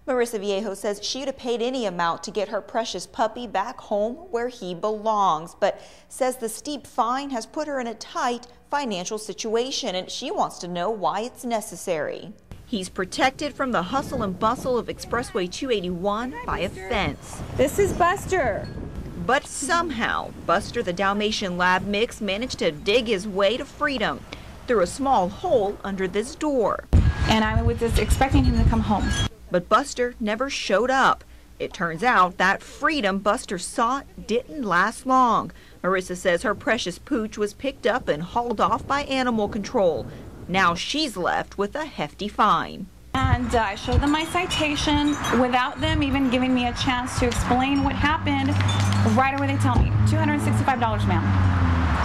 Marissa Vallejo says she'd have paid any amount to get her precious puppy back home where he belongs, but says the steep fine has put her in a tight financial situation, and she wants to know why it's necessary. He's protected from the hustle and bustle of Expressway 281 by a fence. This is Buster. But somehow, Buster the Dalmatian lab mix managed to dig his way to freedom through a small hole under this door. And I was just expecting him to come home. But Buster never showed up. It turns out that freedom Buster sought didn't last long. Marissa says her precious pooch was picked up and hauled off by animal control. Now she's left with a hefty fine. And I showed them my citation without them even giving me a chance to explain what happened. Right away they tell me, $265, ma'am.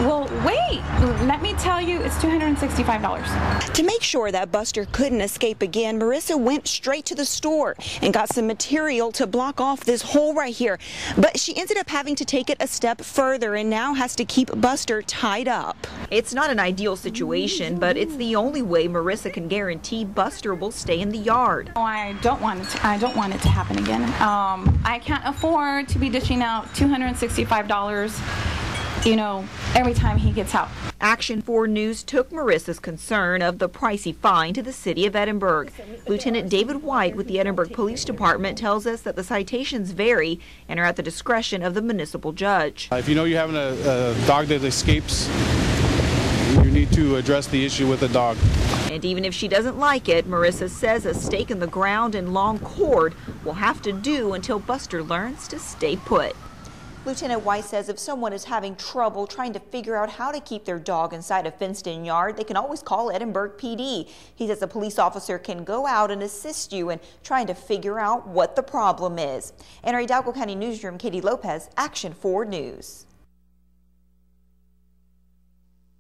Well, wait, let me tell you, it's $265. To make sure that Buster couldn't escape again, Marissa went straight to the store and got some material to block off this hole right here. But she ended up having to take it a step further and now has to keep Buster tied up. It's not an ideal situation, but it's the only way Marissa can guarantee Buster will stay in the yard. Oh, I don't want it to happen again. I can't afford to be dishing out $265. Every time he gets out. Action 4 News took Marissa's concern of the pricey fine to the City of Edinburg. Lieutenant David White with the Edinburg Police Department tells us that the citations vary and are at the discretion of the municipal judge. If you know you're having a dog that escapes, you need to address the issue with the dog. And even if she doesn't like it, Marissa says a stake in the ground and long cord will have to do until Buster learns to stay put. Lieutenant White says if someone is having trouble trying to figure out how to keep their dog inside a fenced-in yard, they can always call Edinburg PD. He says a police officer can go out and assist you in trying to figure out what the problem is. In our Hidalgo County Newsroom, Katie Lopez, Action 4 News.